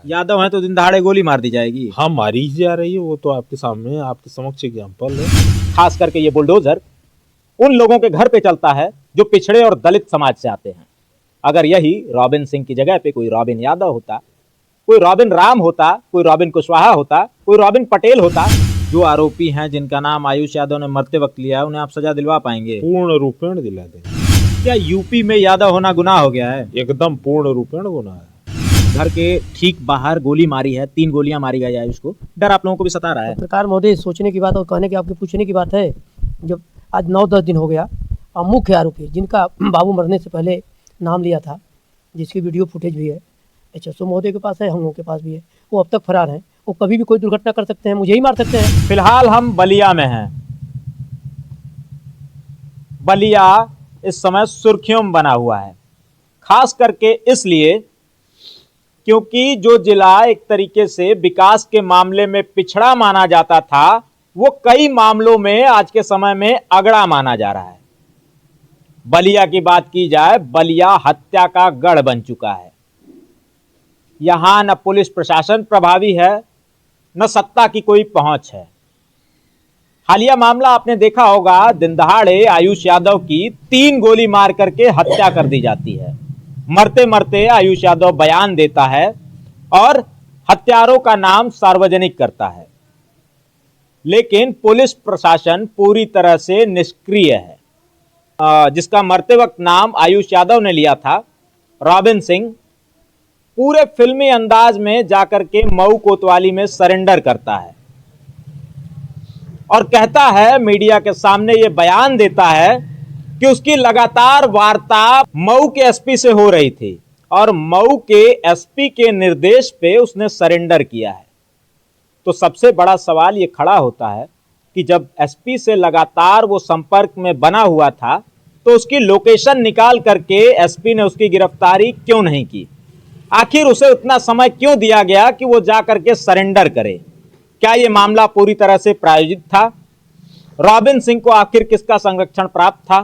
है। यादव है तो दिन दहाड़े गोली मार दी जाएगी। हाँ, मारी ही जा रही है, वो तो आपके सामने, आपके समक्ष एग्जाम्पल है। खास करके ये बुलडोजर उन लोगों के घर पे चलता है जो पिछड़े और दलित समाज से आते हैं। अगर यही रॉबिन सिंह की जगह पे कोई रॉबिन यादव होता, कोई रॉबिन राम होता, कोई रॉबिन कुशवाहा होता, कोई रॉबिन पटेल होता, जो आरोपी हैं जिनका नाम आयुष यादव ने मरते वक्त लिया, उन्हें आप सजा दिलवा पाएंगे? पूर्ण रूपेण दिला देंगे। क्या यूपी में यादव होना गुनाह हो गया है? एकदम पूर्ण रूपेण गुनाह है। घर के ठीक बाहर गोली मारी है, 3 गोलियां मारी गई है। उसको डर आप लोगों को भी सता रहा है? पत्रकार महोदय, सोचने की बात और कहने की, आपके पूछने की बात है। जब आज 9-10 दिन हो गया और मुख्य आरोपी जिनका बाबू मरने से पहले नाम लिया था, जिसकी वीडियो फुटेज भी है, HSO महोदय के पास है, हम लोगों के पास भी है, वो अब तक फरार हैं। वो कभी भी कोई दुर्घटना कर सकते हैं, मुझे ही मार सकते हैं। फिलहाल हम बलिया में हैं। बलिया इस समय सुर्खियों में बना हुआ है, खास करके इसलिए क्योंकि जो जिला एक तरीके से विकास के मामले में पिछड़ा माना जाता था, वो कई मामलों में आज के समय में अगड़ा माना जा रहा है। बलिया की बात की जाए, बलिया हत्या का गढ़ बन चुका है। यहां न पुलिस प्रशासन प्रभावी है, न सत्ता की कोई पहुंच है। हालिया मामला आपने देखा होगा, दिन दहाड़े आयुष यादव की 3 गोली मार करके हत्या कर दी जाती है। मरते मरते आयुष यादव बयान देता है और हत्यारों का नाम सार्वजनिक करता है, लेकिन पुलिस प्रशासन पूरी तरह से निष्क्रिय है। जिसका मरते वक्त नाम आयुष यादव ने लिया था, रॉबिन सिंह, पूरे फिल्मी अंदाज में जाकर के मऊ कोतवाली में सरेंडर करता है और कहता है, मीडिया के सामने ये बयान देता है कि उसकी लगातार वार्ता मऊ के एसपी से हो रही थी और मऊ के एसपी के निर्देश पे उसने सरेंडर किया है। तो सबसे बड़ा सवाल ये खड़ा होता है कि जब एसपी से लगातार वो संपर्क में बना हुआ था, तो उसकी लोकेशन निकाल करके एसपी ने उसकी गिरफ्तारी क्यों नहीं की? आखिर उसे उतना समय क्यों दिया गया कि वो जा करके सरेंडर करे? क्या ये मामला पूरी तरह से प्रायोजित था? रॉबिन सिंह को आखिर किसका संरक्षण प्राप्त था?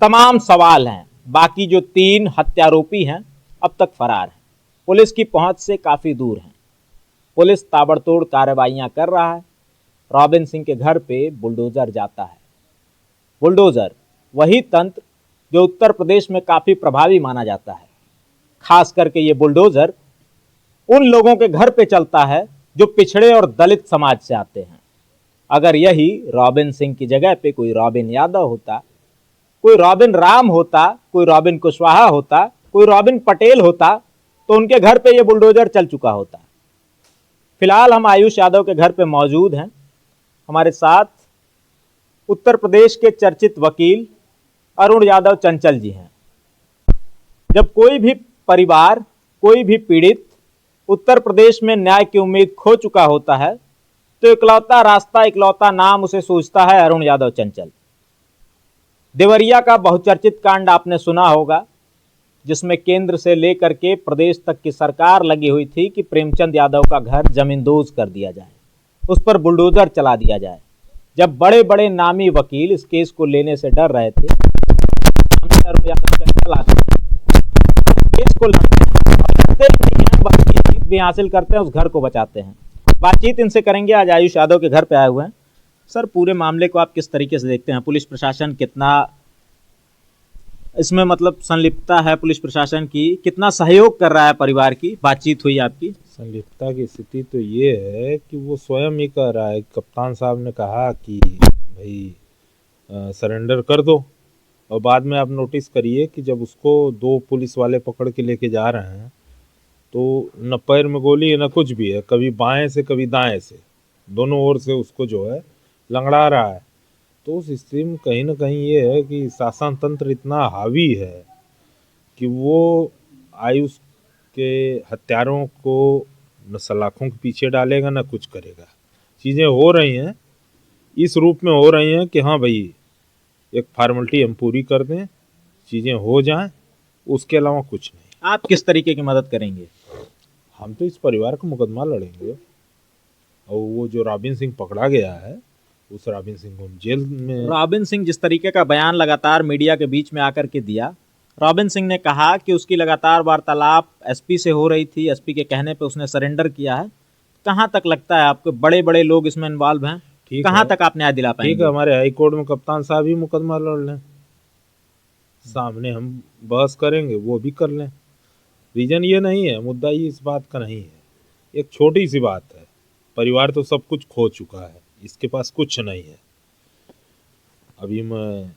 तमाम सवाल हैं। बाकी जो 3 हत्यारोपी हैं अब तक फरार हैं, पुलिस की पहुंच से काफी दूर हैं। पुलिस ताबड़तोड़ कार्रवाइयां कर रहा है। रॉबिन सिंह के घर पे बुलडोजर जाता है। बुलडोजर वही तंत्र जो उत्तर प्रदेश में काफी प्रभावी माना जाता है। खास करके ये बुलडोजर उन लोगों के घर पे चलता है जो पिछड़े और दलित समाज से आते हैं। अगर यही रॉबिन सिंह की जगह पे कोई रॉबिन यादव होता, कोई रॉबिन राम होता, कोई रॉबिन कुशवाहा होता, कोई रॉबिन पटेल होता, तो उनके घर पे ये बुलडोजर चल चुका होता। फिलहाल हम आयुष यादव के घर पे मौजूद हैं। हमारे साथ उत्तर प्रदेश के चर्चित वकील अरुण यादव चंचल जी हैं। जब कोई भी परिवार, कोई भी पीड़ित उत्तर प्रदेश में न्याय की उम्मीद खो चुका होता है, तो इकलौता रास्ता, इकलौता नाम उसे सूझता है अरुण यादव चंचल। देवरिया का बहुचर्चित कांड आपने सुना होगा, जिसमें केंद्र से लेकर के प्रदेश तक की सरकार लगी हुई थी कि प्रेमचंद यादव का घर जमींदोज कर दिया जाए, उस पर बुलडोजर चला दिया जाए। जब बड़े बड़े नामी वकील इस केस को लेने से डर रहे थे, अरुण यादव चंचल आते हैं, केस को जीत भी हासिल करते हैं, उस घर को बचाते हैं। बातचीत इनसे करेंगे। आज आयुष यादव के घर पे आए हुए हैं। सर, पूरे मामले को आप किस तरीके से देखते हैं? पुलिस प्रशासन कितना इसमें मतलब संलिप्तता है? पुलिस प्रशासन की कितना सहयोग कर रहा है? परिवार की बातचीत हुई आपकी? संलिप्तता की स्थिति तो ये है कि वो स्वयं ही कह रहा है। कप्तान साहब ने कहा कि भाई सरेंडर कर दो, और बाद में आप नोटिस करिए कि जब उसको 2 पुलिस वाले पकड़ के लेके जा रहे हैं, तो न पैर में गोली न कुछ भी है, कभी बाएं से कभी दाएं से, दोनों ओर से उसको जो है लंगड़ा रहा है। तो उस स्थिति में कहीं ना कहीं ये है कि शासन तंत्र इतना हावी है कि वो आयुष के हत्यारों को न सलाखों के पीछे डालेगा न कुछ करेगा। चीज़ें हो रही हैं, इस रूप में हो रही हैं कि हाँ भाई, एक फॉर्मेलिटी हम पूरी कर दें, चीज़ें हो जाएं, उसके अलावा कुछ नहीं। आप किस तरीके की मदद करेंगे? हम तो इस परिवार का मुकदमा लड़ेंगे, और वो जो रॉबिन सिंह पकड़ा गया है, उस रॉबिन सिंह को जेल में। रॉबिन सिंह जिस तरीके का बयान लगातार मीडिया के बीच में आकर के दिया, रॉबिन सिंह ने कहा कि उसकी लगातार वार्तालाप एसपी से हो रही थी, एसपी के कहने पे उसने सरेंडर किया है। कहां तक लगता है आपको बड़े बड़े लोग इसमें इन्वॉल्व हैं? ठीक कहां है, तक आप न्याय दिला ठीक है, पाएंगे? हमारे हाई कोर्ट में कप्तान साहब ही मुकदमा लड़ लें, सामने हम बहस करेंगे, वो भी कर लें। रीजन ये नहीं है, मुद्दा ये इस बात का नहीं है। एक छोटी सी बात है, परिवार तो सब कुछ खो चुका है, इसके पास कुछ नहीं है। अभी मैं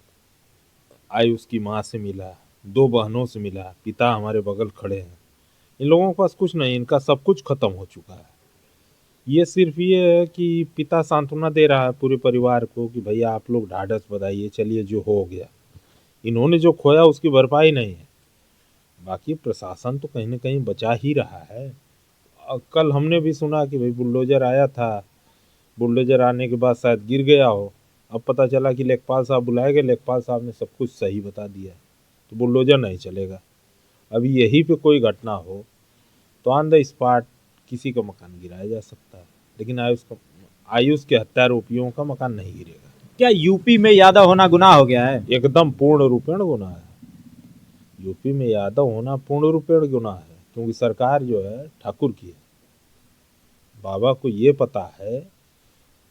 आयुष की माँ से मिला, 2 बहनों से मिला, पिता हमारे बगल खड़े हैं। इन लोगों के पास कुछ नहीं, इनका सब कुछ खत्म हो चुका है। ये सिर्फ ये है कि पिता सांत्वना दे रहा है पूरे परिवार को कि भैया आप लोग ढाढ़स बधाइए, चलिए जो हो गया। इन्होंने जो खोया उसकी भरपाई नहीं है। बाकी प्रशासन तो कहीं ना कहीं बचा ही रहा है। कल हमने भी सुना कि भाई बुलडोजर आया था, बुलडोजर आने के बाद शायद गिर गया हो। अब पता चला कि लेखपाल साहब बुलाए गए, लेखपाल साहब ने सब कुछ सही बता दिया, तो बुलडोजर नहीं चलेगा। अभी यहीं पे कोई घटना हो तो ऑन द स्पॉट किसी का मकान गिराया जा सकता है, लेकिन आयुष के हत्यारोपियों का मकान नहीं गिरेगा। क्या यूपी में यादव होना गुनाह हो गया है? एकदम पूर्ण रूपेण गुनाह है। यूपी में यादव होना पूर्ण रूपेण गुनाह है, क्योंकि सरकार जो है ठाकुर की है। बाबा को ये पता है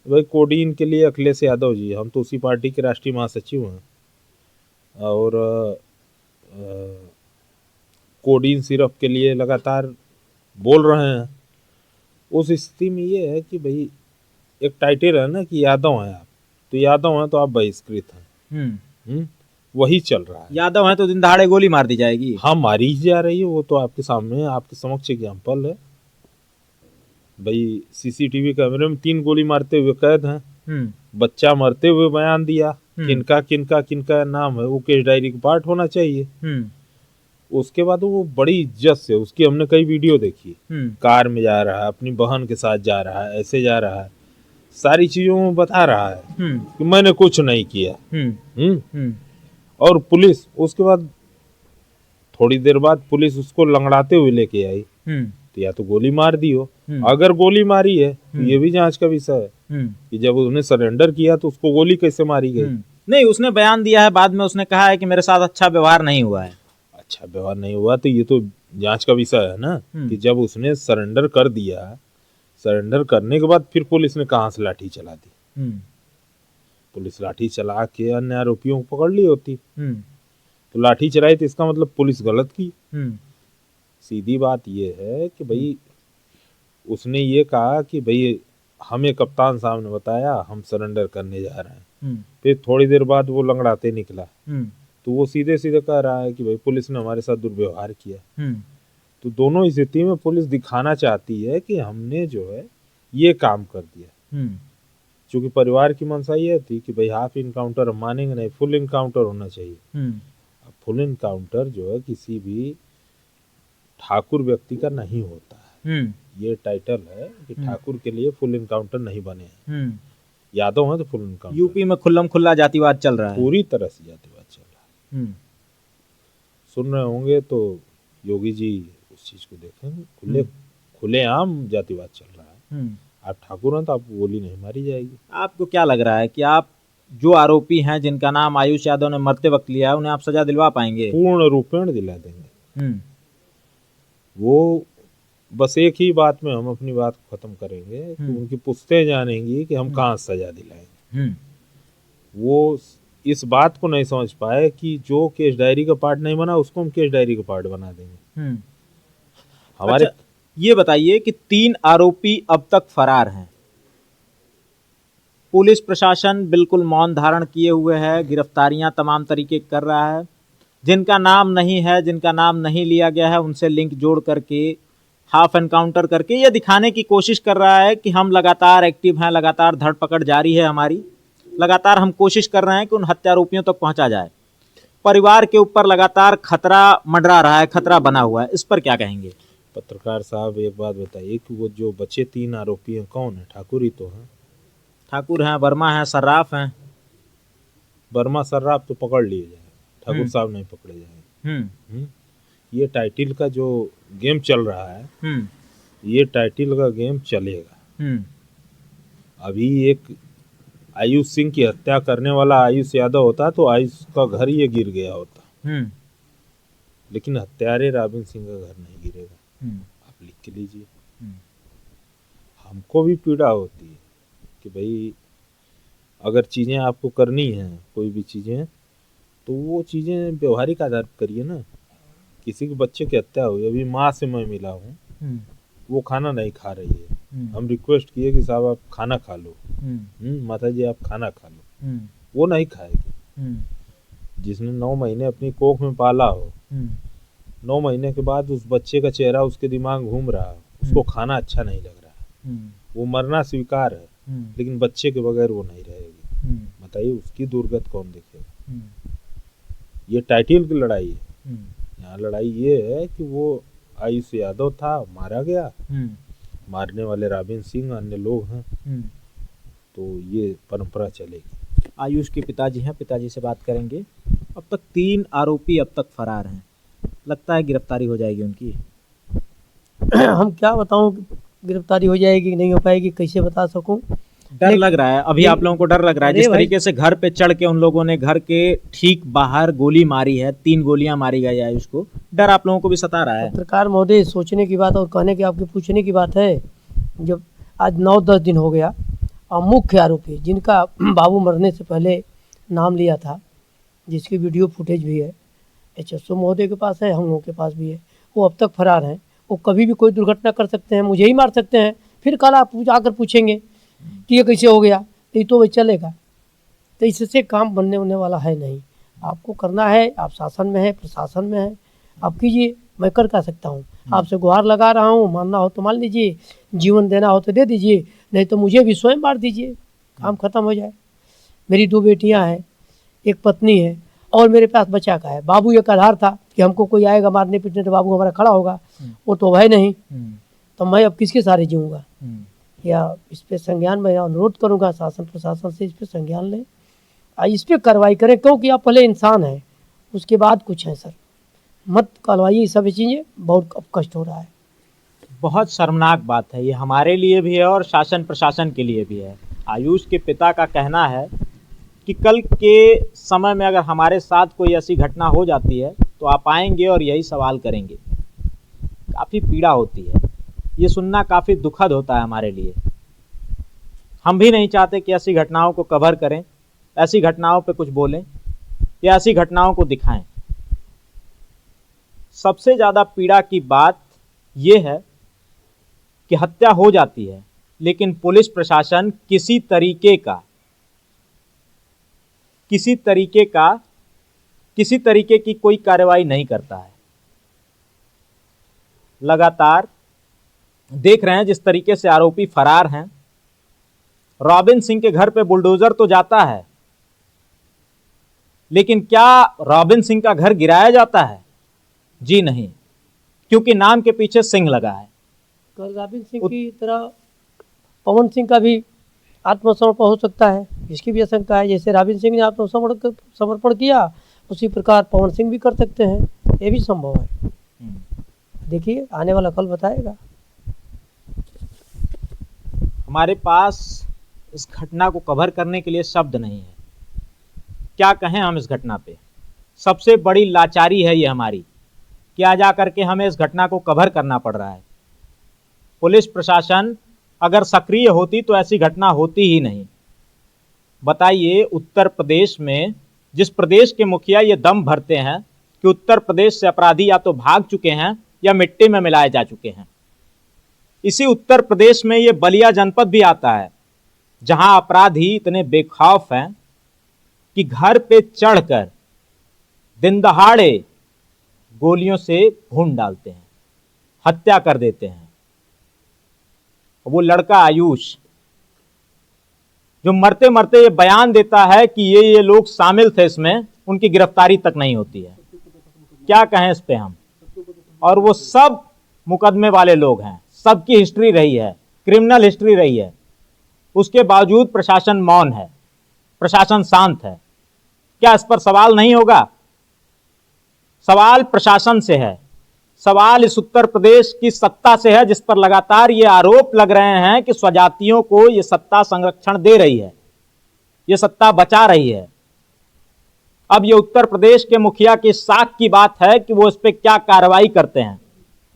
भाई कोडीन के लिए अखिलेश यादव जी, हम तो उसी पार्टी के राष्ट्रीय महासचिव हैं, और कोडीन सिरप के लिए लगातार बोल रहे हैं। उस स्थिति में ये है कि भाई एक टाइटल है ना कि यादव हैं आप, तो यादव हैं तो आप बहिष्कृत हैं। वही चल रहा है। यादव हैं तो दिन दहाड़े गोली मार दी जाएगी। हाँ, मारी ही जा रही है, वो तो आपके सामने, आपके समक्ष एग्जाम्पल है। भाई सीसीटीवी कैमरे में 3 गोली मारते हुए कैद हैं। बच्चा मरते हुए बयान दिया, किनका किनका किनका नाम है, वो केस डायरी का पार्ट होना चाहिए। उसके बाद वो बड़ी इज्जत से, उसकी हमने कई वीडियो देखी, कार में जा रहा है, अपनी बहन के साथ जा रहा है, ऐसे जा रहा है, सारी चीजों में बता रहा है कि मैंने कुछ नहीं किया। और पुलिस उसके बाद थोड़ी देर बाद पुलिस उसको लंगड़ाते हुए लेके आई, तो या तो गोली मार दी हो, अगर गोली मारी है तो ये भी जांच का विषय है कि जब उसने सरेंडर किया तो उसको गोली कैसे मारी गई। नहीं, उसने बयान दिया है, बाद में उसने कहा है कि मेरे साथ अच्छा व्यवहार नहीं हुआ है। अच्छा व्यवहार नहीं हुआ तो ये तो जांच का विषय है ना, कि जब उसने सरेंडर कर दिया, सरेंडर करने के बाद फिर पुलिस ने कहां से लाठी चला दी। पुलिस लाठी चला के अन्य आरोपियों को पकड़ ली होती, तो लाठी चलाई तो इसका मतलब पुलिस गलत की। सीधी बात ये है कि भाई उसने ये कहा कि भाई हमें कप्तान साहब ने बताया, हम सरेंडर करने जा रहे हैं। फिर थोड़ी देर बाद वो लंगड़ाते निकला, तो वो सीधे सीधे कह रहा है कि भाई पुलिस ने हमारे साथ दुर्व्यवहार किया। तो दोनों स्थिति में पुलिस दिखाना चाहती है कि हमने जो है ये काम कर दिया। क्योंकि परिवार की मंशा ये थी कि भाई हाफ इनकाउंटर हम मानेंगे नहीं, फुल इनकाउंटर होना चाहिए। अब फुल इनकाउंटर जो है किसी भी ठाकुर व्यक्ति का नहीं होता है। ये टाइटल है कि ठाकुर के लिए फुल इनकाउंटर नहीं बने हैं। यादव हैं तो फुल इनकाउंटर। यूपी में खुल्लम खुल्ला जातिवाद चल रहा है, पूरी तरह से जातिवाद चल रहा है। सुन रहे होंगे तो योगी जी उस चीज को देखेंगे, खुलेआम जातिवाद चल रहा है। आप ठाकुर हैं तो आपको गोली नहीं मारी जाएगी। आपको क्या लग रहा है कि आप जो आरोपी हैं जिनका नाम आयुष यादव ने मरते वक्त लिया है, उन्हें आप सजा दिलवा पाएंगे? पूर्ण रूपेण दिला देंगे। वो बस एक ही बात में हम अपनी बात को खत्म करेंगे कि उनकी पुश्तें जानेंगी कि हम कहाँ सजा दिलाएंगे। वो इस बात को नहीं समझ पाए कि जो केस डायरी का पार्ट नहीं बना उसको हम केस डायरी का पार्ट बना देंगे। हमारे अच्छा, ये बताइए कि 3 आरोपी अब तक फरार हैं। पुलिस प्रशासन बिल्कुल मौन धारण किए हुए है, गिरफ्तारियां तमाम तरीके कर रहा है। जिनका नाम नहीं है, जिनका नाम नहीं लिया गया है, उनसे लिंक जोड़ करके हाफ एनकाउंटर करके ये दिखाने की कोशिश कर रहा है कि हम लगातार एक्टिव हैं, लगातार धरपकड़ जारी है हमारी, लगातार हम कोशिश कर रहे हैं कि उन हत्यारोपियों तक पहुंचा जाए। परिवार के ऊपर लगातार खतरा मंडरा रहा है, खतरा बना हुआ है, इस पर क्या कहेंगे? पत्रकार साहब एक बात बताइए कि वो जो बचे 3 आरोपी हैं कौन है? ठाकुर ही तो हैं। ठाकुर हैं, वर्मा हैं, सर्राफ हैं। वर्मा सर्राफ तो पकड़ लिए जाए, ठाकुर साहब नहीं पकड़े जाएंगे। ये टाइटिल का जो गेम चल रहा है, ये टाइटिल का गेम चलेगा। अभी एक आयुष सिंह की हत्या करने वाला आयुष यादव होता तो आयुष का घर ये गिर गया होता। लेकिन हत्यारे रॉबिन सिंह का घर नहीं गिरेगा। आप लिख के लीजिए। हमको भी पीड़ा होती है कि भाई अगर चीज़ें आपको करनी हैं, कोई भी चीज़ें, तो वो चीज़ें व्यवहारिक आधार पर करिए ना। किसी के बच्चे की हत्या हुई, अभी माँ से मैं मिला हूँ, वो खाना नहीं खा रही है, हम रिक्वेस्ट किए कि साहब आप खाना खा लो, माता जी आप खाना खा लो, वो नहीं खाएगी। जिसने 9 महीने अपनी कोख में पाला हो, 9 महीने के बाद उस बच्चे का चेहरा उसके दिमाग घूम रहा है, उसको खाना अच्छा नहीं लग रहा है, वो मरना स्वीकार है, लेकिन बच्चे के बगैर वो नहीं रहेगी। बताइए उसकी दुर्गत कौन देखेगा। ये टाइटल की लड़ाई है। यहाँ लड़ाई ये है कि वो आयुष यादव था, मारा गया, मारने वाले रॉबिन सिंह अन्य लोग हैं, तो ये परंपरा चलेगी। आयुष के पिताजी हैं, पिताजी से बात करेंगे। अब तक 3 आरोपी अब तक फरार हैं, लगता है गिरफ्तारी हो जाएगी उनकी? हम क्या बताऊं, गिरफ्तारी हो जाएगी कि नहीं हो पाएगी, कैसे बता सकूं। डर लग रहा है अभी, आप लोगों को डर लग रहा है? जिस तरीके से घर पे चढ़ के उन लोगों ने घर के ठीक बाहर गोली मारी है, 3 गोलियां मारी गई है उसको, डर आप लोगों को भी सता रहा है? पत्रकार महोदय, सोचने की बात और कहने की, आपके पूछने की बात है। जब आज 9-10 दिन हो गया और मुख्य आरोपी जिनका बाबू मरने से पहले नाम लिया था, जिसकी वीडियो फुटेज भी है, HSO महोदय के पास है, हम लोगों के पास भी है, वो अब तक फरार हैं। वो कभी भी कोई दुर्घटना कर सकते हैं, मुझे ही मार सकते हैं, फिर कल आप आकर पूछेंगे कि ये कैसे हो गया, तो ये तो वही चलेगा। तो इससे काम बनने होने वाला है नहीं। आपको करना है, आप शासन में है, प्रशासन में है, आप कीजिए, मैं कर क्या सकता हूँ। आपसे गुहार लगा रहा हूँ, मानना हो तो मान लीजिए, जीवन देना हो तो दे दीजिए, नहीं तो मुझे भी स्वयं मार दीजिए, काम खत्म हो जाए। मेरी 2 बेटियाँ हैं, एक पत्नी है, और मेरे पास बच्चा का है। बाबू एक आधार था कि हमको कोई आएगा मारने पीटने तो बाबू हमारा खड़ा होगा, वो तो है नहीं, तो मैं अब किसके सहारे जीऊँगा। या इस पे संज्ञान में अनुरोध करूँगा शासन प्रशासन से, इस पे संज्ञान लें, इस पे कार्रवाई करें, क्योंकि आप पहले इंसान हैं, उसके बाद कुछ है सर, मत करवाइए सब चीज़ें, बहुत अब कष्ट हो रहा है। बहुत शर्मनाक बात है ये, हमारे लिए भी है और शासन प्रशासन के लिए भी है। आयुष के पिता का कहना है कि कल के समय में अगर हमारे साथ कोई ऐसी घटना हो जाती है तो आप आएंगे और यही सवाल करेंगे। काफ़ी पीड़ा होती है, ये सुनना काफ़ी दुखद होता है हमारे लिए। हम भी नहीं चाहते कि ऐसी घटनाओं को कवर करें, ऐसी घटनाओं पे कुछ बोलें या ऐसी घटनाओं को दिखाएं। सबसे ज़्यादा पीड़ा की बात यह है कि हत्या हो जाती है, लेकिन पुलिस प्रशासन किसी तरीके की कोई कार्रवाई नहीं करता है। लगातार देख रहे हैं जिस तरीके से आरोपी फरार हैं। रॉबिन सिंह के घर पे बुलडोजर तो जाता है, लेकिन क्या रॉबिन सिंह का घर गिराया जाता है? जी नहीं, क्योंकि नाम के पीछे सिंह लगा है। कल रॉबिन सिंह की तरह पवन सिंह का भी आत्मसमर्पण हो सकता है, इसकी भी आशंका है। जैसे रॉबिन सिंह ने आत्मसमर्पण किया, उसी प्रकार पवन सिंह भी कर सकते हैं, ये भी संभव है। देखिए आने वाला कल बताएगा। हमारे पास इस घटना को कवर करने के लिए शब्द नहीं है, क्या कहें हम इस घटना पे। सबसे बड़ी लाचारी है ये हमारी, क्या जा करके हमें इस घटना को कवर करना पड़ रहा है। पुलिस प्रशासन अगर सक्रिय होती तो ऐसी घटना होती ही नहीं। बताइए, उत्तर प्रदेश में, जिस प्रदेश के मुखिया ये दम भरते हैं कि उत्तर प्रदेश से अपराधी या तो भाग चुके हैं या मिट्टी में मिलाए जा चुके हैं, इसी उत्तर प्रदेश में ये बलिया जनपद भी आता है, जहां अपराधी इतने बेखौफ हैं कि घर पे चढ़कर दिन दहाड़े गोलियों से भून डालते हैं, हत्या कर देते हैं। वो लड़का आयुष जो मरते मरते ये बयान देता है कि ये लोग शामिल थे इसमें, उनकी गिरफ्तारी तक नहीं होती है। क्या कहें इस पे हम। और वो सब मुकदमे वाले लोग हैं, सबकी हिस्ट्री रही है, क्रिमिनल हिस्ट्री रही है, उसके बावजूद प्रशासन मौन है, प्रशासन शांत है। क्या इस पर सवाल नहीं होगा? सवाल प्रशासन से है, सवाल इस उत्तर प्रदेश की सत्ता से है, जिस पर लगातार ये आरोप लग रहे हैं कि स्वजातियों को ये सत्ता संरक्षण दे रही है, ये सत्ता बचा रही है। अब ये उत्तर प्रदेश के मुखिया की साख की बात है कि वो इस पे क्या कार्रवाई करते हैं,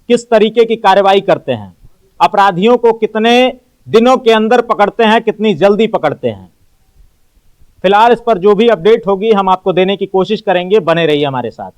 किस तरीके की कार्रवाई करते हैं, अपराधियों को कितने दिनों के अंदर पकड़ते हैं, कितनी जल्दी पकड़ते हैं। फिलहाल इस पर जो भी अपडेट होगी हम आपको देने की कोशिश करेंगे, बने रहिए हमारे साथ।